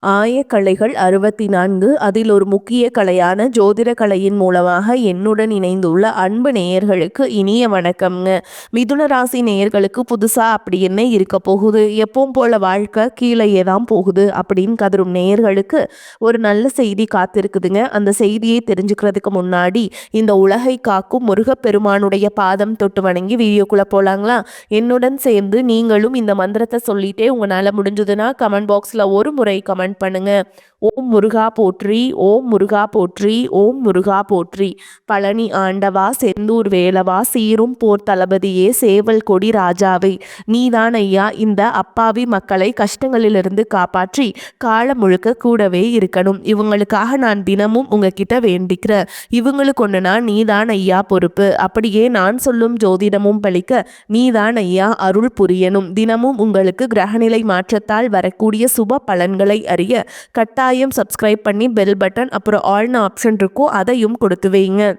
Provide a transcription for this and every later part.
ஆயக்கலைகள் 64 அதில் ஒரு முக்கிய கலையான ஜோதிட கலையின் மூலமாக என்னுடன் இணைந்துள்ள அன்பு நேயர்களுக்கு இனிய வணக்கம்ங்க. மிதுன ராசி நேயர்களுக்கு புதுசா அப்படி என்ன இருக்க போகுது, எப்பவும் போல வாழ்க்கை கீழேயே தான் போகுது அப்படின்னு கதரும் நேயர்களுக்கு ஒரு நல்ல செய்தி காத்திருக்குதுங்க. அந்த செய்தியை தெரிஞ்சுக்கிறதுக்கு முன்னாடி இந்த உலகை காக்கும் முருகப்பெருமானுடைய பாதம் தொட்டு வணங்கி வீடியோக்குள்ள போலாங்களா? என்னுடன் சேர்ந்து நீங்களும் இந்த மந்திரத்தை சொல்லிட்டே உங்களால முடிஞ்சதுன்னா கமெண்ட் பாக்ஸ்ல ஒரு முறை கமெண்ட் பண்ணுங்க. ஓம் முருகா போற்றி, ஓம் முருகா போற்றி, ஓம் முருகா போற்றி. பழனி ஆண்டவா, செந்தூர் வேலவா, சீரும் போர் தளபதியே, சேவல் கொடி ராஜாவே, நீதான் ஐயா இந்த அப்பாவி மக்களை கஷ்டங்களிலிருந்து காப்பாற்றி காலம் முழுக்க கூடவே இருக்கணும். இவங்களுக்காக நான் தினமும் உங்ககிட்ட வேண்டிக்கிறேன். இவங்களுக்கு ஒண்ணுனா நீதான் ஐயா பொறுப்பு. அப்படியே நான் சொல்லும் ஜோதிடமும் பலிக்க நீதான் ஐயா அருள் புரியணும். தினமும் உங்களுக்கு கிரகநிலை மாற்றத்தால் வரக்கூடிய சுப பலன்களை அறிய கட்டாயம் சப்ஸ்கிரைப் பண்ணி பெல் பட்டன் அப்புறம் ஆல்னு ஆப்ஷன் இருக்கும், அதையும் கொடுத்து வைங்க.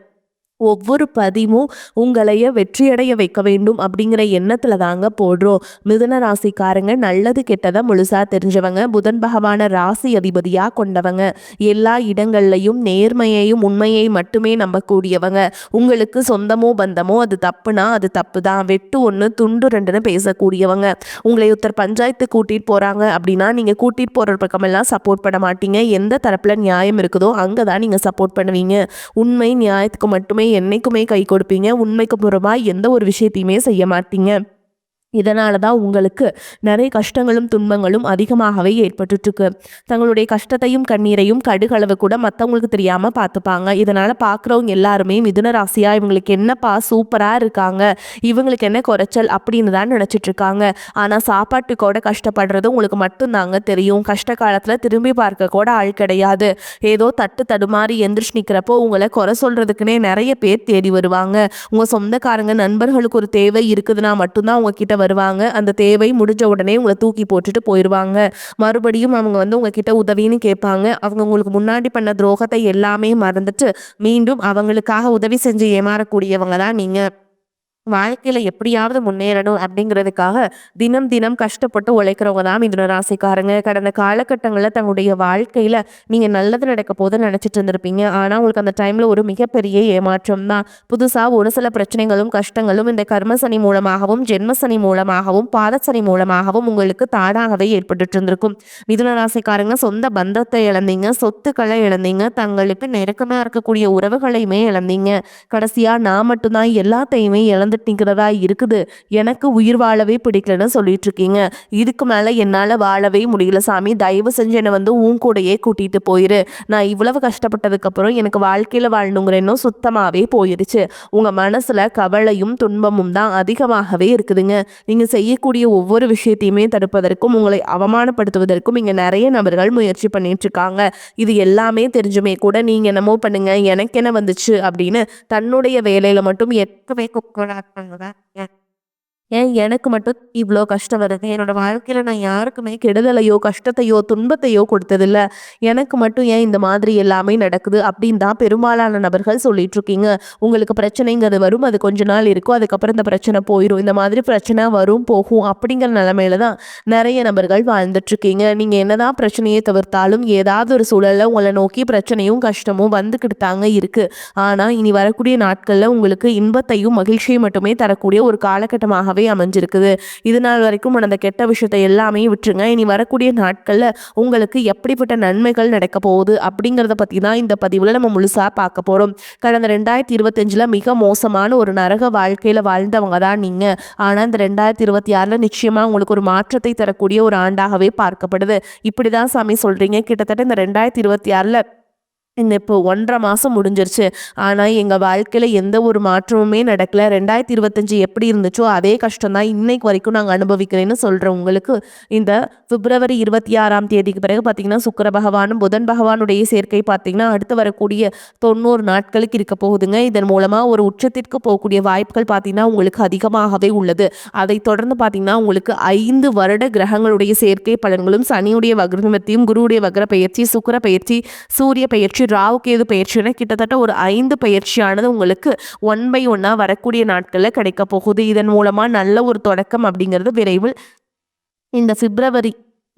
ஒவ்வொரு பதிவும் உங்களைய வெற்றியடைய வைக்க வேண்டும் அப்படிங்கிற எண்ணத்துல தாங்க போடுறோம். மிதுன ராசிக்காரங்க நல்லது கெட்டதை முழுசா தெரிஞ்சவங்க, புதன் பகவான ராசி அதிபதியா கொண்டவங்க, எல்லா இடங்கள்லையும் நேர்மையையும் உண்மையை மட்டுமே நம்பக்கூடியவங்க. உங்களுக்கு சொந்தமோ பந்தமோ அது தப்புனா அது தப்பு தான், வெட்டு ஒன்று துண்டு ரெண்டுன்னு பேசக்கூடியவங்க. உங்களை ஒருத்தர் பஞ்சாயத்து கூட்டிட்டு போறாங்க அப்படின்னா நீங்க கூட்டிட்டு போற பக்கமெல்லாம் சப்போர்ட் பண்ண மாட்டீங்க. எந்த தரப்புல நியாயம் இருக்குதோ அங்கதான் நீங்க சப்போர்ட் பண்ணுவீங்க. உண்மை நியாயத்துக்கு மட்டுமே என்னைக்குமே கை கொடுப்பீங்க. உண்மைக்கு புறமா எந்த ஒரு விஷயத்தையுமே செய்ய மாட்டீங்க. இதனால தான் உங்களுக்கு நிறைய கஷ்டங்களும் துன்பங்களும் அதிகமாகவே ஏற்பட்டுருக்கு. தங்களுடைய கஷ்டத்தையும் கண்ணீரையும் கடுகளவு கூட மற்றவங்களுக்கு தெரியாமல் பார்த்துப்பாங்க. இதனால் பார்க்குறவங்க எல்லாருமே மிதுன ராசியாக இவங்களுக்கு என்னப்பா சூப்பராக இருக்காங்க, இவங்களுக்கு என்ன குறைச்சல் அப்படின்னு தான் நினச்சிட்ருக்காங்க. ஆனால் சாப்பாட்டுக்கூட கஷ்டப்படுறது உங்களுக்கு மட்டும்தாங்க தெரியும். கஷ்ட காலத்தில் திரும்பி பார்க்க கூட ஆள் கிடையாது. ஏதோ தட்டு தடுமாறி எந்திரிச்சு நிற்கிறப்போ உங்களை குறை சொல்கிறதுக்குன்னே நிறைய பேர் தேடி வருவாங்க. உங்கள் சொந்தக்காரங்க நண்பர்களுக்கு ஒரு தேவை இருக்குதுன்னா மட்டும்தான் உங்ககிட்ட வருவாங்க. அந்த தேவை முடிஞ்ச உடனே உங்களை தூக்கி போட்டுட்டு போயிடுவாங்க. மறுபடியும் அவங்க உங்ககிட்ட உதவின்னு கேட்பாங்க. அவங்க உங்களுக்கு முன்னாடி பண்ண துரோகத்தை எல்லாமே மறந்துட்டு மீண்டும் அவங்களுக்காக உதவி செஞ்சு ஏமாறக்கூடியவங்க தான் நீங்க. வாழ்க்கையில எப்படியாவது முன்னேறணும் அப்படிங்கிறதுக்காக தினம் தினம் கஷ்டப்பட்டு உழைக்கிறவங்க தான் மிதுன ராசிக்காரங்க. கடந்த காலகட்டங்களில் தங்களுடைய வாழ்க்கையில நீங்க நல்லது நடக்க போது நினைச்சிட்டு இருந்திருப்பீங்க. ஆனா உங்களுக்கு அந்த டைம்ல ஒரு மிகப்பெரிய ஏமாற்றம் தான். புதுசா ஒரு சில பிரச்சனைகளும் கஷ்டங்களும் இந்த கர்மசனி மூலமாகவும் ஜென்மசனி மூலமாகவும் பாதசனி மூலமாகவும் உங்களுக்கு தானாகவே ஏற்பட்டு இருந்திருக்கும். மிதுன ராசிக்காரங்க சொந்த பந்தத்தை இழந்தீங்க, சொத்துக்களை இழந்தீங்க, தங்களுக்கு நெருக்கமா இருக்கக்கூடிய உறவுகளையுமே இழந்தீங்க. கடைசியா நான் மட்டும்தான் எல்லாத்தையுமே நிற்கிறதா இருக்குது, எனக்கு உயிர் வாழவே பிடிக்கலன்னு சொல்லிட்டு இருக்கீங்க. இதுக்கு மேல என்னால வாழவே முடியல சாமி, தயவு செஞ்சு என்னை உன் கூடையே கூட்டிட்டு போயிரு. நான் இவ்வளவு கஷ்டப்பட்டதுக்கு அப்புறம் எனக்கு வாழ்க்கையில வாழணுங்கிற எண்ணம் சுத்தமாவே போயிருச்சு. உங்க மனசுல கவலையும் துன்பமும் தான் அதிகமாகவே இருக்குதுங்க. நீங்க செய்யக்கூடிய ஒவ்வொரு விஷயத்தையுமே தடுப்பதற்கும் உங்களை அவமானப்படுத்துவதற்கும் இங்க நிறைய நபர்கள் முயற்சி பண்ணிட்டு இருக்காங்க. இது எல்லாமே தெரிஞ்சுமே கூட நீங்க என்னமோ பண்ணுங்க, எனக்கு என்ன வந்துச்சு அப்படின்னு தன்னுடைய வேலையில மட்டும் எக்கவே ஏன் எனக்கு மட்டும் இவ்வளோ கஷ்டம் வருது, என்னோட வாழ்க்கையில் நான் யாருக்குமே கெடுதலையோ கஷ்டத்தையோ துன்பத்தையோ கொடுத்ததில்ல, எனக்கு மட்டும் ஏன் இந்த மாதிரி எல்லாமே நடக்குது அப்படின்னு தான் பெரும்பாலான நபர்கள் சொல்லிட்டு இருக்கீங்க. உங்களுக்கு பிரச்சனைங்கிறது வரும், அது கொஞ்ச நாள் இருக்கும், அதுக்கப்புறம் இந்த பிரச்சனை போயிடும். இந்த மாதிரி பிரச்சனை வரும் போகும் அப்படிங்கிற நிலைமையில தான் நிறைய நபர்கள் வாழ்ந்துட்டு இருக்கீங்க. நீங்கள் என்னதான் பிரச்சனையை தவிர்த்தாலும் ஏதாவது ஒரு சூழலில் உங்களை நோக்கி பிரச்சனையும் கஷ்டமும் வந்துக்கிட்டு தாங்க இருக்கு. ஆனால் இனி வரக்கூடிய நாட்களில் உங்களுக்கு இன்பத்தையும் மகிழ்ச்சியை மட்டுமே தரக்கூடிய ஒரு காலகட்டமாகவே அமைஞ்சிருக்குது. இது நாள் வரைக்கும் அந்த கெட்ட விஷயத்தை எல்லாமே விட்டுருங்க. இனி வரக்கூடிய நாட்கள்ல உங்களுக்கு எப்படிப்பட்ட நன்மைகள் நடக்க போகுது அப்படிங்கிறத பத்தி தான் இந்த பதிவுல நம்ம முழுசா பார்க்க போறோம். கடந்த 2025 மிக மோசமான ஒரு நரக வாழ்க்கையில வாழ்ந்தவங்க தான் நீங்க. ஆனா இந்த 2026 நிச்சயமா உங்களுக்கு ஒரு மாற்றத்தை தரக்கூடிய ஒரு ஆண்டாகவே பார்க்கப்படுது. இப்படிதான் சாமி சொல்றீங்க, கிட்டத்தட்ட இந்த 2026 இந்த இப்போ 1.5 மாதம் முடிஞ்சிருச்சு, ஆனால் எங்கள் வாழ்க்கையில் எந்த ஒரு மாற்றமுமே நடக்கலை, 2025 எப்படி இருந்துச்சோ அதே கஷ்டம் தான் இன்னைக்கு வரைக்கும் நாங்கள் அனுபவிக்கிறேன்னு சொல்கிறேன். உங்களுக்கு இந்த பிப்ரவரி 26ஆம் தேதிக்கு பிறகு பார்த்திங்கன்னா சுக்கிர பகவானும் புதன் பகவானுடைய சேர்க்கை பார்த்திங்கன்னா அடுத்து வரக்கூடிய 90 நாட்களுக்கு இருக்க போகுதுங்க. இதன் மூலமாக ஒரு உச்சத்திற்கு போகக்கூடிய வாய்ப்புகள் பார்த்திங்கன்னா உங்களுக்கு அதிகமாகவே உள்ளது. அதை தொடர்ந்து பார்த்திங்கன்னா உங்களுக்கு 5 வருட கிரகங்களுடைய சேர்க்கை பலன்களும், சனியுடைய வக்ரநிவர்த்தியும், குருவுடைய வக்ர பயிற்சி, சுக்கிர பயிற்சி, சூரிய பயிற்சி, ராகு கேது பயிற்சின்னு கிட்டத்தட்ட ஒரு 5 பயிற்சியானது உங்களுக்கு 1 by 1 வரக்கூடிய நாட்களில் கிடைக்க போகுது. இதன் மூலமா நல்ல ஒரு தொடக்கம் அப்படிங்கிறது விரைவில் இந்த பிப்ரவரி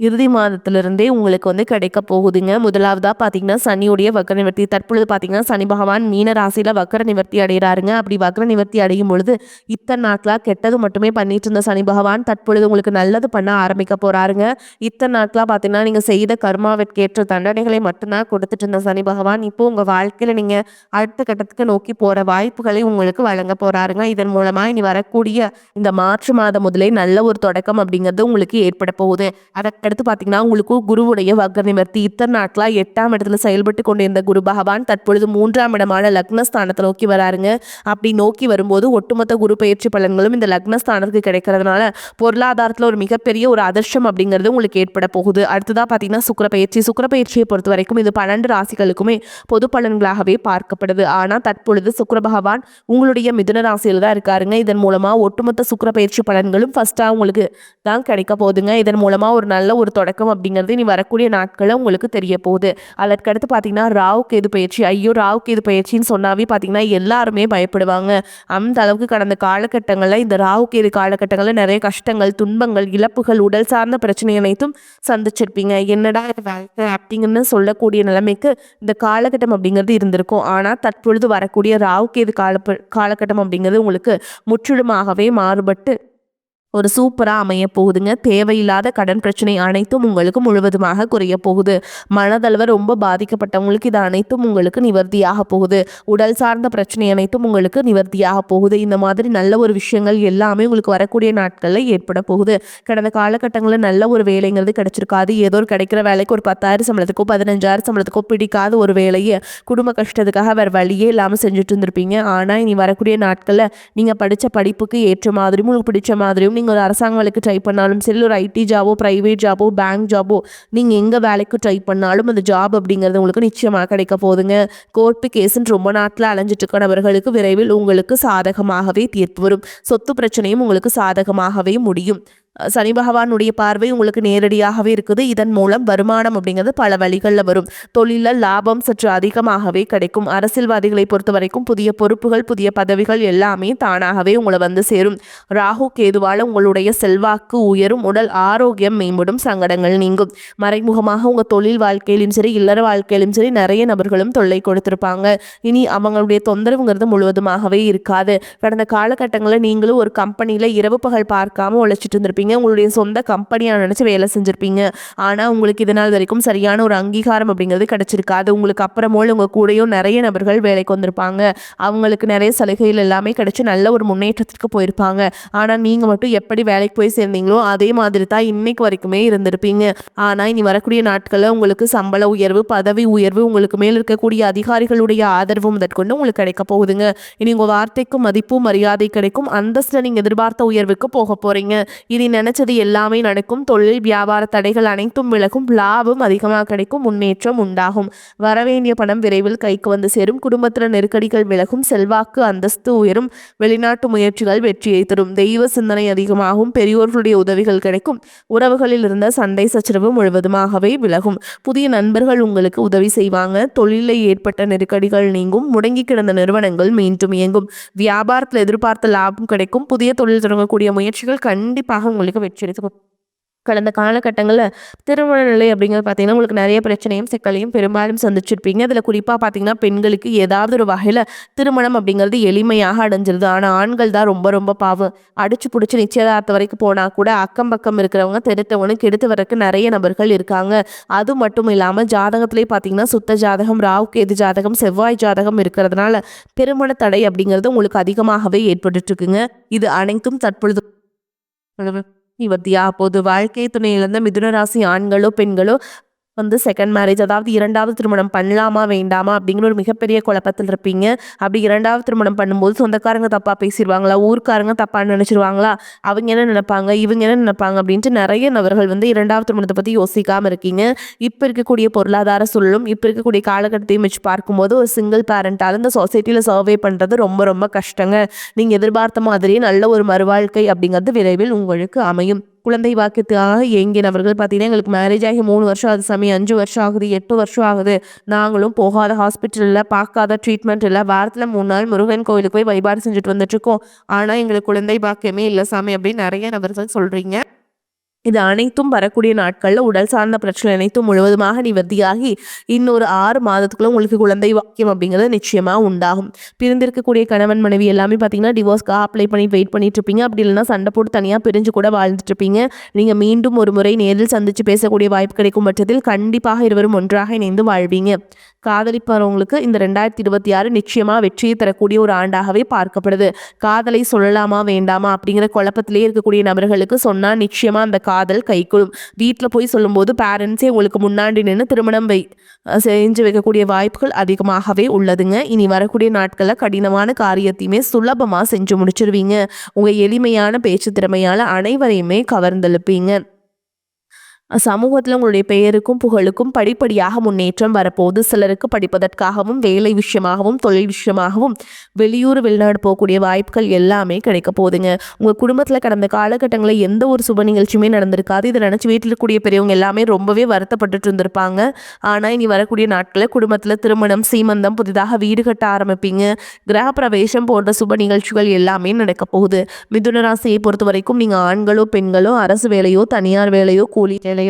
இறுதி மாதத்திலிருந்தே உங்களுக்கு வந்து கிடைக்க போகுதுங்க. முதலாவதா பார்த்தீங்கன்னா, சனியுடைய வக்ர நிவர்த்தி. தற்பொழுது பார்த்தீங்கன்னா, சனி பகவான் மீன ராசியில வக்ர நிவர்த்தி அடைகிறாருங்க. அப்படி வக்ர நிவர்த்தி அடையும் பொழுது, இத்தனை நாட்களா கெட்டது மட்டுமே பண்ணிட்டு இருந்த சனி பகவான் தற்பொழுது உங்களுக்கு நல்லது பண்ண ஆரம்பிக்க போறாருங்க. இத்தனை நாட்களா பார்த்தீங்கன்னா, நீங்க செய்த கர்மாவிற்கேற்ற தண்டனைகளை மட்டும்தான் கொடுத்துட்டு இருந்த சனி பகவான், இப்போ உங்க வாழ்க்கையில நீங்க அடுத்த கட்டத்துக்கு நோக்கி போற வாய்ப்புகளை உங்களுக்கு வழங்க போறாருங்க. இதன் மூலமா இனி வரக்கூடிய இந்த மார்ச் மாதம் முதலே நல்ல ஒரு தொடக்கம் அப்படிங்கிறது உங்களுக்கு ஏற்பட போகுது. அதற்கடுத்து பார்த்தீங்கன்னா, உங்களுக்கு குருவுடைய வக்ர நிவர்த்தி. இத்தனை நாட்களா 8ஆம் இடத்துல செயல்பட்டு கொண்டிருந்த குரு பகவான் தற்பொழுது 3ஆம் இடமான லக்னஸ்தானத்தை நோக்கி வராருங்க. அப்படி நோக்கி வரும்போது ஒட்டுமொத்த குரு பயிற்சி பலன்களும் இந்த லக்னஸ்தானத்துக்கு கிடைக்கிறதுனால பொருளாதாரத்தில் ஒரு மிகப்பெரிய ஒரு அதிர்ஷ்டம் அப்படிங்கிறது உங்களுக்கு ஏற்பட போகுது. அடுத்ததாக பார்த்தீங்கன்னா, சுக்கிர பயிற்சியை பொறுத்த வரைக்கும் இது 12 ராசிகளுக்குமே பொது பலன்களாகவே பார்க்கப்படுது. ஆனால் தற்பொழுது சுக்கிர பகவான் உங்களுடைய மிதுன ராசியில் தான் இருக்காருங்க. இதன் மூலமாக ஒட்டுமொத்த சுக்கிர பயிற்சி பலன்களும் ஃபர்ஸ்ட்டாக உங்களுக்கு தான் கிடைக்க போகுதுங்க. இதன் மூலமாக ஒரு நல்ல ஒரு தொடக்கம் அப்படிங்கிறது இனி வரக்கூடிய நாட்களில் உங்களுக்கு தெரிய போகுது. அதற்கடுத்து பார்த்தீங்கன்னா, ராகு கேது பயிற்சி. ஐயோ, ராகு கேது பயிற்சின்னு சொன்னாவே பார்த்தீங்கன்னா எல்லாருமே பயப்படுவாங்க. அந்த அளவுக்கு கடந்த காலகட்டங்களில் இந்த ராகு கேது காலகட்டங்களில் நிறைய கஷ்டங்கள், துன்பங்கள், இழப்புகள், உடல் சார்ந்த பிரச்சனை அனைத்தும் சந்திச்சிருப்பீங்க. என்னடா இது வாழ்க்கை அப்படிங்கன்னு சொல்லக்கூடிய நிலைமைக்கு இந்த காலகட்டம் அப்படிங்கிறது இருந்திருக்கும். ஆனால் தற்பொழுது வரக்கூடிய ராகு கேது காலகட்டம் அப்படிங்கிறது உங்களுக்கு முற்றிலுமாகவே மாறுபட்டு ஒரு சூப்பராக அமைய போகுதுங்க. தேவையில்லாத கடன் பிரச்சனை அனைத்தும் உங்களுக்கு முழுவதுமாக குறைய போகுது. மனதளவு ரொம்ப பாதிக்கப்பட்டவங்களுக்கு இது அனைத்தும் உங்களுக்கு நிவர்த்தியாக போகுது. உடல் சார்ந்த பிரச்சனை அனைத்தும் உங்களுக்கு நிவர்த்தியாக போகுது. இந்த மாதிரி நல்ல ஒரு விஷயங்கள் எல்லாமே உங்களுக்கு வரக்கூடிய நாட்களில் ஏற்பட போகுது. கடந்த காலகட்டங்களில் நல்ல ஒரு வேலைங்கிறது கிடைச்சிருக்காது. ஏதோ ஒரு கிடைக்கிற வேலைக்கு ஒரு 10,000 சம்பளத்துக்கோ 15,000 சம்பளத்துக்கோ பிடிக்காத ஒரு வேலையை குடும்ப கஷ்டத்துக்காக வேறு வழியே இல்லாமல் செஞ்சுட்டு இருந்திருப்பீங்க. ஆனால் இனி வரக்கூடிய நாட்களில் நீங்கள் படித்த படிப்புக்கு ஏற்ற மாதிரியும் உங்களுக்கு பிடிச்ச மாதிரியும் நீங்கள் ஒரு அரசாங்க வேலைக்கு ட்ரை பண்ணாலும் சரி, ஒரு ஐடி ஜாபோ, ப்ரைவேட் ஜாபோ, பேங்க் ஜாபோ, நீங்கள் எங்கே வேலைக்கு ட்ரை பண்ணாலும் அந்த ஜாப் அப்படிங்கிறது உங்களுக்கு நிச்சயமாக கிடைக்க போகுதுங்க. கோர்ட்டு கேஸுன்னு ரொம்ப நாட்டில் அலைஞ்சிட்டு இருக்க நபர்களுக்கு விரைவில் உங்களுக்கு சாதகமாகவே தீர்ப்பு வரும். சொத்து பிரச்சனையும் உங்களுக்கு சாதகமாகவே முடியும். சனி பகவானுடைய பார்வை உங்களுக்கு நேரடியாகவே இருக்குது. இதன் மூலம் வருமானம் அப்படிங்கிறது பல வழிகளில் வரும். தொழிலில் லாபம் சற்று அதிகமாகவே கிடைக்கும். அரசியல்வாதிகளை பொறுத்த வரைக்கும் புதிய பொறுப்புகள், புதிய பதவிகள் எல்லாமே தானாகவே உங்களை வந்து சேரும். ராகு கேதுவால் உங்களுடைய செல்வாக்கு உயரும். உடல் ஆரோக்கியம் மேம்படும். சங்கடங்கள் நீங்கும். மறைமுகமாக உங்கள் தொழில் வாழ்க்கையிலும் சரி, இல்லற வாழ்க்கையிலும் சரி நிறைய நபர்களும் தொல்லை கொடுத்திருப்பாங்க. இனி அவங்களுடைய தொந்தரவுங்கிறது முழுவதுமாகவே இருக்காது. கடந்த காலகட்டங்களில் நீங்களும் ஒரு கம்பெனியில் இரவு பகல் பார்க்காம உழைச்சிட்டு இருந்திருப்பீங்க. உங்களுடைய சொந்த கம்பெனியாக நினச்சி வேலை செஞ்சுருப்பீங்க. ஆனால் உங்களுக்கு இதனால் வரைக்கும் சரியான ஒரு அங்கீகாரம் அப்படிங்கிறது கிடைச்சிருக்காது. உங்களுக்கு அப்புறமோல் உங்கள் கூடயும் நிறைய நபர்கள் வேலைக்கு வந்திருப்பாங்க. அவங்களுக்கு நிறைய சலுகைகள் எல்லாமே கிடைச்சி நல்ல ஒரு முன்னேற்றத்திற்கு போயிருப்பாங்க. ஆனால் நீங்கள் மட்டும் எப்படி வேலைக்கு போய் சேர்ந்தீங்களோ அதே மாதிரி தான் இன்னைக்கு வரைக்குமே இருந்திருப்பீங்க. ஆனால் இனி வரக்கூடிய நாட்களில் உங்களுக்கு சம்பள உயர்வு, பதவி உயர்வு, உங்களுக்கு மேல் இருக்கக்கூடிய அதிகாரிகளுடைய ஆதரவு முதற்கொண்டு உங்களுக்கு கிடைக்க போகுதுங்க. இனி உங்கள் வார்த்தைக்கும் மதிப்பும் மரியாதை கிடைக்கும். அந்தஸ்தில் நீங்கள் எதிர்பார்த்த உயர்வுக்கு போக போகிறீங்க. இனி நினைச்சது எல்லாமே நடக்கும். தொழில் வியாபார தடைகள் அனைத்தும் விலகும். லாபம் அதிகமாக கிடைக்கும். முன்னேற்றம் உண்டாகும். வரவேண்டிய பணம் விரைவில் கைக்கு வந்து சேரும். குடும்பத்தில் நெருக்கடிகள் விலகும். செல்வாக்கு அந்தஸ்து உயரும். வெளிநாட்டு முயற்சிகள் வெற்றியை தரும். தெய்வ சிந்தனை அதிகமாகும். பெரியோர்களுடைய உதவிகள் கிடைக்கும். உறவுகளில் இருந்த சண்டை சச்சரவு முழுவதுமாகவே விலகும். புதிய நண்பர்கள் உங்களுக்கு உதவி செய்வாங்க. தொழிலில் ஏற்பட்ட நெருக்கடிகள் நீங்கும். முடங்கி கிடந்த நிறுவனங்கள் மீண்டும் இயங்கும். வியாபாரத்தில் எதிர்பார்த்த லாபம் கிடைக்கும். புதிய தொழில் தொடங்கக்கூடிய முயற்சிகள் கண்டிப்பாக உங்களுக்கு வெற்றி எடுக்கும். கடந்த காலகட்டங்களில் திருமண நிலை அப்படிங்கிறது பார்த்தீங்கன்னா உங்களுக்கு நிறைய பிரச்சனையும் சிக்கலையும் பெரும்பாலும் சந்திச்சிருப்பீங்க. அதில் குறிப்பாக பார்த்தீங்கன்னா பெண்களுக்கு ஏதாவது ஒரு வகையில் திருமணம் அப்படிங்கிறது எளிமையாக அடைஞ்சிருது. ஆனால் ஆண்கள் தான் ரொம்ப ரொம்ப பாவம். அடிச்சு பிடிச்சி நிச்சயதார்த்தம் வரைக்கும் போனால் கூட அக்கம் பக்கம் இருக்கிறவங்க தெருத்தவனு கெடுத்து வரக்கு நிறைய நபர்கள் இருக்காங்க. அது மட்டும் இல்லாமல் ஜாதகத்திலே பார்த்தீங்கன்னா சுத்த ஜாதகம், ராகு கேது ஜாதகம், செவ்வாய் ஜாதகம் இருக்கிறதுனால திருமண தடை அப்படிங்கிறது உங்களுக்கு அதிகமாகவே ஏற்பட்டு இருக்குங்க. இது அனைத்தும் தற்பொழுது நிவர்த்தியா போது. வாழ்க்கை துணையிலிருந்த மிதுன ராசி ஆண்களோ பெண்களோ வந்து செகண்ட் மேரேஜ், அதாவது இரண்டாவது திருமணம் பண்ணலாமா வேண்டாமா அப்படிங்கிற ஒரு மிகப்பெரிய குழப்பத்தில் இருப்பீங்க. அப்படி இரண்டாவது திருமணம் பண்ணும்போது சொந்தக்காரங்க தப்பாக பேசிடுவாங்களா, ஊர்க்காரங்க தப்பாக நினச்சிருவாங்களா, அவங்க என்ன நினைப்பாங்க, இவங்க என்ன நினைப்பாங்க அப்படின்ட்டு நிறைய நபர்கள் வந்து இரண்டாவது திருமணத்தை பற்றி யோசிக்காமல் இருக்கீங்க. இப்போ இருக்கக்கூடிய பொருளாதார சூழலும் இப்போ இருக்கக்கூடிய காலகட்டத்தையும் வச்சு பார்க்கும்போது ஒரு சிங்கிள் பேரண்டால் இந்த சொசைட்டியில் சர்வே பண்ணுறது ரொம்ப ரொம்ப கஷ்டங்க. நீங்கள் எதிர்பார்த்த மாதிரியே நல்ல ஒரு மறுவாழ்க்கை அப்படிங்கிறது விரைவில் உங்களுக்கு அமையும். குழந்தை வாக்கியத்துக்காக ஏங்கினவர்கள் பார்த்தீங்கன்னா எங்களுக்கு மேரேஜ் ஆகி 3 வருஷம் ஆகுது சாமி, 5 வருஷம் ஆகுது, 8 வருஷம் ஆகுது, நாங்களும் போகாத ஹாஸ்பிட்டலில் பார்க்காத ட்ரீட்மெண்ட் இல்லை, வாரத்தில் 3 நாள் முருகன் கோயிலுக்கு போய் வழிபாடு செஞ்சுட்டு வந்துட்டுருக்கோம், ஆனால் எங்களுக்கு குழந்தை பாக்கியமே இல்லை சாமி அப்படின்னு நிறைய நபர்கள் சொல்கிறீங்க. இது அனைத்தும் வரக்கூடிய நாட்கள்ல உடல் சார்ந்த பிரச்சனை அனைத்தும் முழுவதுமாக நிவர்த்தியாகி இன்னொரு 6 மாதத்துக்குள்ள உங்களுக்கு குழந்தை வாக்கியம் அப்படிங்கிறது நிச்சயமா உண்டாகும். பிரிந்திருக்கக்கூடிய கணவன் மனைவி எல்லாமே பார்த்தீங்கன்னா டிவோர்ஸ்க்காக அப்ளை பண்ணி வெயிட் பண்ணிட்டு இருப்பீங்க. அப்படி இல்லைன்னா சண்டை போட்டு தனியாக பிரிஞ்சு கூட வாழ்ந்துட்டு இருப்பீங்க. நீங்கள் மீண்டும் ஒரு முறை நேரில் சந்தித்து பேசக்கூடிய வாய்ப்பு கிடைக்கும் பட்சத்தில் கண்டிப்பாக இருவரும் ஒன்றாக இணைந்து வாழ்வீங்க. காதலிப்பவங்களுக்கு இந்த 2026 நிச்சயமா வெற்றியை தரக்கூடிய ஒரு ஆண்டாகவே பார்க்கப்படுது. காதலை சொல்லலாமா வேண்டாமா அப்படிங்கிற குழப்பத்திலே இருக்கக்கூடிய நபர்களுக்கு சொன்னால் நிச்சயமா அந்த காதல் கைகூடும். வீட்டில் போய் சொல்லும்போது பேரண்ட்ஸே உங்களுக்கு முன்னாடி நின்று திருமணம் செஞ்சு வைக்கக்கூடிய வாய்ப்புகள் அதிகமாகவே உள்ளதுங்க. இனி வரக்கூடிய நாட்களில் கடினமான காரியத்தையுமே சுலபமாக செஞ்சு முடிச்சிருவீங்க. உங்கள் எளிமையான பேச்சு திறமையால் அனைவரையுமே கவர்ந்தெழுப்பீங்க. சமூகத்தில் உங்களுடைய பெயருக்கும் புகழுக்கும் படிப்படியாக முன்னேற்றம் வரப்போகுது. சிலருக்கு படிப்பதற்காகவும் வேலை விஷயமாகவும் தொழில் விஷயமாகவும் வெளியூர் வெளிநாடு போகக்கூடிய வாய்ப்புகள் எல்லாமே கிடைக்க போகுதுங்க. உங்கள் குடும்பத்தில் கடந்த காலகட்டங்களில் எந்த ஒரு சுப நிகழ்ச்சியுமே நடந்திருக்காது. இதை நினச்சி வீட்டில் இருக்கக்கூடிய பெரியவங்க எல்லாமே ரொம்பவே வருத்தப்பட்டுட்டு இருந்திருப்பாங்க. ஆனால் இனி வரக்கூடிய நாட்களில் குடும்பத்தில் திருமணம், சீமந்தம், புதிதாக வீடு கட்ட ஆரம்பிப்பீங்க. கிரகப்பிரவேசம் போன்ற சுப நிகழ்ச்சிகள் எல்லாமே நடக்க போகுது. மிதுன ராசியை பொறுத்த வரைக்கும் நீங்கள் ஆண்களோ பெண்களோ அரசு வேலையோ தனியார் வேலையோ கூலி வேலையோ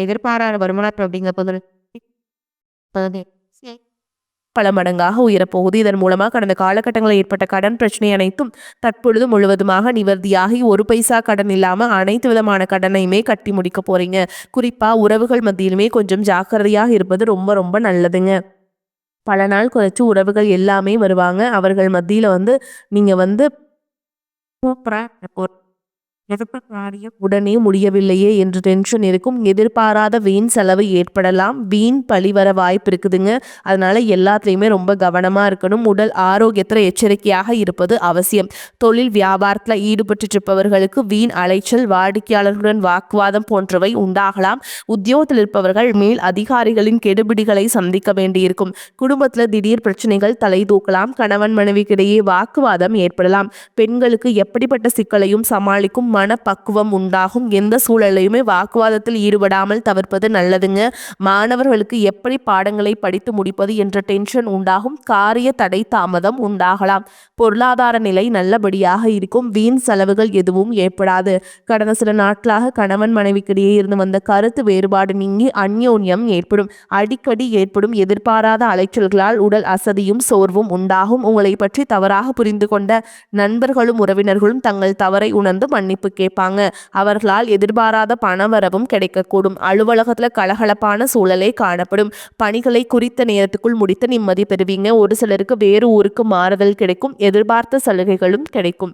எதிர்பாராத வருமானம் அப்படிங்கிற பல மடங்காக உயரப்போகுது. இதன் மூலமாக கடந்த காலகட்டங்களில் ஏற்பட்ட கடன் பிரச்சனை அனைத்தும் தற்பொழுது முழுவதுமாக நிவர்த்தியாகி ஒரு பைசா கடன் இல்லாமல் அனைத்து விதமான கடனையுமே கட்டி முடிக்க போறீங்க. குறிப்பாக உறவுகள் மத்தியிலுமே கொஞ்சம் ஜாக்கிரதையாக இருப்பது ரொம்ப ரொம்ப நல்லதுங்க. பல நாள் குறைச்சி உறவுகள் எல்லாமே வருவாங்க. அவர்கள் மத்தியில் நீங்கள் உடனே முடியவில்லையே என்று டென்ஷன் இருக்கும். எதிர்பாராத வீண் செலவு ஏற்படலாம். வீண் பழி வர வாய்ப்பு இருக்குதுங்க. அதனால எல்லாத்துலேயுமே ரொம்ப கவனமாக இருக்கணும். உடல் ஆரோக்கியத்தில் எச்சரிக்கையாக இருப்பது அவசியம். தொழில் வியாபாரத்தில் ஈடுபட்டு இருப்பவர்களுக்கு வீண் அலைச்சல், வாடிக்கையாளர்களுடன் வாக்குவாதம் போன்றவை உண்டாகலாம். உத்தியோகத்தில் இருப்பவர்கள் மேல் அதிகாரிகளின் கெடுபிடிகளை சந்திக்க வேண்டியிருக்கும். குடும்பத்தில் திடீர் பிரச்சனைகள் தலை தூக்கலாம். கணவன் மனைவிக்கிடையே வாக்குவாதம் ஏற்படலாம். பெண்களுக்கு எப்படிப்பட்ட சிக்கலையும் சமாளிக்கும் மனப்பக்குவம் உண்டாகும். எந்த சூழலையுமே வாக்குவாதத்தில் ஈடுபடாமல் தவிர்ப்பது நல்லதுங்க. மாணவர்களுக்கு எப்படி பாடங்களை படித்து முடிப்பது என்ற டென்ஷன் உண்டாகும். காரிய தடை தாமதம் உண்டாகலாம். பொருளாதார நிலை நல்லபடியாக இருக்கும். வீண் செலவுகள் எதுவும் ஏற்படாது. கடந்த சில நாட்களாக கணவன் மனைவிக்கிடையே இருந்து வந்த கருத்து வேறுபாடு நீங்கி அந்யோன்யம் ஏற்படும். அடிக்கடி ஏற்படும் எதிர்பாராத அலைச்சல்களால் உடல் அசதியும் சோர்வும் உண்டாகும். உங்களை பற்றி தவறாக புரிந்து கொண்ட நண்பர்களும் உறவினர்களும் தங்கள் தவறை உணர்ந்து மன்னிப்பு கேட்பாங்க. அவர்களால் எதிர்பாராத பணவரவும் கிடைக்கக்கூடும். அலுவலகத்தில் கலகலப்பான சூழலே காணப்படும். பணிகளை குறித்த நேரத்துக்குள் முடித்து நிம்மதி பெறுவீங்க. ஒரு சிலருக்கு வேறு ஊருக்கு மாறுதல் கிடைக்கும். எதிர்பார்த்த சலுகைகளும் கிடைக்கும்.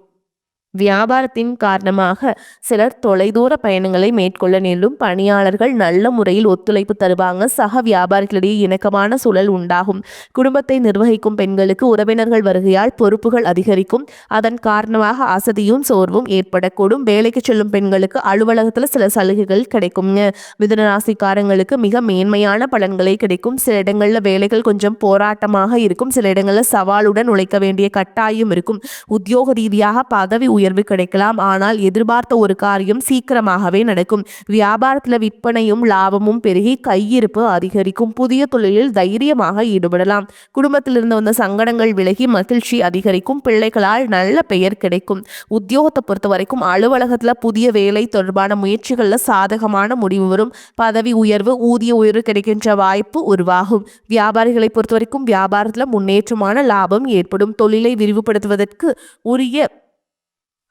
வியாபாரத்தின் காரணமாக சிலர் தொலைதூர பயணங்களை மேற்கொள்ள நேரும். பணியாளர்கள் நல்ல முறையில் ஒத்துழைப்பு தருவாங்க. சக வியாபாரிகளிடையே இணக்கமான சூழல் உண்டாகும். குடும்பத்தை நிர்வகிக்கும் பெண்களுக்கு உறவினர்கள் வருகையால் பொறுப்புகள் அதிகரிக்கும். அதன் காரணமாக அசதியும் சோர்வும் ஏற்படக்கூடும். வேலைக்கு செல்லும் பெண்களுக்கு அலுவலகத்தில் சில சலுகைகள் கிடைக்குங்க. மிதுன ராசிக்காரங்களுக்கு மிக மேன்மையான பலன்களை கிடைக்கும். சில இடங்களில் வேலைகள் கொஞ்சம் போராட்டமாக இருக்கும். சில இடங்களில் சவாலுடன் உழைக்க வேண்டிய கட்டாயம் இருக்கும். உத்தியோக ரீதியாக பதவி உயர்வு கிடைக்கலாம். ஆனால் எதிர்பார்த்த ஒரு காரியம் சீக்கிரமாகவே நடக்கும். வியாபாரத்தில் விற்பனையும் லாபமும் பெருகி கையிருப்பு அதிகரிக்கும். புதிய தொழிலில் தைரியமாக ஈடுபடலாம். குடும்பத்தில் இருந்து வந்த சங்கடங்கள் விலகி மகிழ்ச்சி அதிகரிக்கும். பிள்ளைகளால் நல்ல பெயர் கிடைக்கும். உத்தியோகத்தை பொறுத்த வரைக்கும் அலுவலகத்தில் புதிய வேலை தொடர்பான முயற்சிகளில் சாதகமான முடிவு வரும். பதவி உயர்வு, ஊதிய உயர்வு கிடைக்கின்ற வாய்ப்பு உருவாகும். வியாபாரிகளை பொறுத்த வரைக்கும் வியாபாரத்தில் முன்னேற்றமான லாபம் ஏற்படும். தொழிலை விரிவுபடுத்துவதற்கு உரிய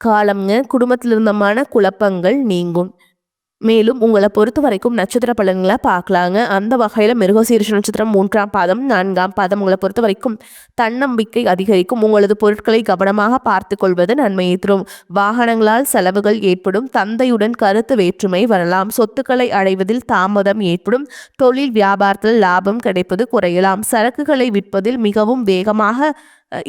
காலம்ங்க. குடும்பத்தில் இருந்த மன குழப்பங்கள் நீங்கும். மேலும் உங்களை பொறுத்த வரைக்கும் நட்சத்திர பலன்களை பார்க்கலாங்க. அந்த வகையில் மிருகசீரிஷ நட்சத்திரம் 3ஆம் பாதம் 4ஆம் பாதம் உங்களை பொறுத்த வரைக்கும் தன்னம்பிக்கை அதிகரிக்கும். உங்களது பொருட்களை கவனமாக பார்த்து கொள்வது நன்மையை தரும். வாகனங்களால் செலவுகள் ஏற்படும். தந்தையுடன் கருத்து வேற்றுமை வரலாம். சொத்துக்களை அடைவதில் தாமதம் ஏற்படும். தொழில் வியாபாரத்தில் லாபம் கிடைப்பது குறையலாம். சரக்குகளை விற்பதில் மிகவும் வேகமாக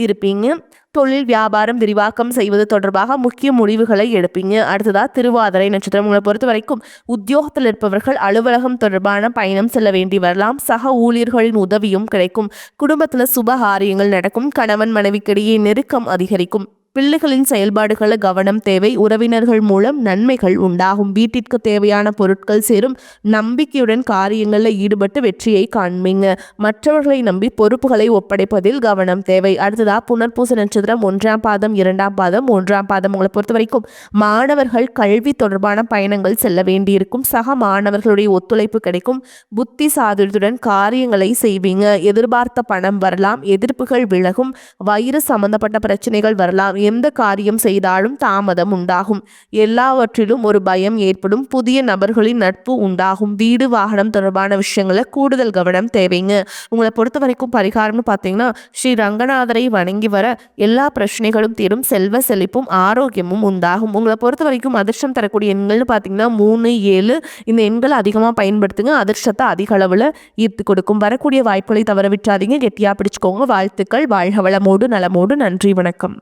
இருப்பீங்க. தொழில் வியாபாரம் விரிவாக்கம் செய்வது தொடர்பாக முக்கிய முடிவுகளை எடுப்பீங்க. அடுத்ததாக திருவாதிரை நட்சத்திரம் உங்களை பொறுத்த வரைக்கும் உத்தியோகத்தில் இருப்பவர்கள் அலுவலகம் தொடர்பான பயணம் செல்ல வேண்டி வரலாம். சக ஊழியர்களின் உதவியும் கிடைக்கும். குடும்பத்தில் சுப காரியங்கள் நடக்கும். கணவன் மனைவிக்கிடையே நெருக்கம் அதிகரிக்கும். பிள்ளைகளின் செயல்பாடுகளை கவனம் தேவை. உறவினர்கள் மூலம் நன்மைகள் உண்டாகும். வீட்டிற்கு தேவையான பொருட்கள் சேரும். நம்பிக்கையுடன் காரியங்களில் ஈடுபட்டு வெற்றியை காண்பீங்க. மற்றவர்களை நம்பி பொறுப்புகளை ஒப்படைப்பதில் கவனம் தேவை. அடுத்ததா புனர்பூச நட்சத்திரம் 1ஆம் பாதம் 2ஆம் பாதம் 3ஆம் பாதம். உங்களை பொறுத்த வரைக்கும் மாணவர்கள் கல்வி தொடர்பான பயணங்கள் செல்ல வேண்டியிருக்கும். சக மாணவர்களுடைய ஒத்துழைப்பு கிடைக்கும். புத்தி சாதுரியத்துடன் காரியங்களை செய்வீங்க. எதிர்பார்த்த பணம் வரலாம். எதிர்ப்புகள் விலகும். வயிறு சம்பந்தப்பட்ட பிரச்சனைகள் வரலாம். எந்த காரியம் செய்தாலும் தாமதம் உண்டாகும். எல்லாவற்றிலும் ஒரு பயம் ஏற்படும். புதிய நபர்களின் நட்பு உண்டாகும். வீடு வாகனம் தொடர்பான விஷயங்களை கூடுதல் கவனம் தேவைங்க. உங்களை பொறுத்த வரைக்கும் பரிகாரம்னு பார்த்தீங்கன்னா ஸ்ரீ ரங்கநாதரை வணங்கி வர எல்லா பிரச்சனைகளும் தீரும். செல்வ செழிப்பும் ஆரோக்கியமும் உண்டாகும். உங்களை பொறுத்த வரைக்கும் அதிர்ஷ்டம் தரக்கூடிய எண்கள்னு பார்த்தீங்கன்னா 3, 7 இந்த எண்களை அதிகமாக பயன்படுத்துங்க. அதிர்ஷ்டத்தை அதிக அளவில் ஈர்த்து கொடுக்கும். வரக்கூடிய வாய்ப்புகளை தவற விட்டுறாதீங்க. கெட்டியாக பிடிச்சுக்கோங்க. வாழ்த்துக்கள். வாழ்க வளமோடு நலமோடு. நன்றி, வணக்கம்.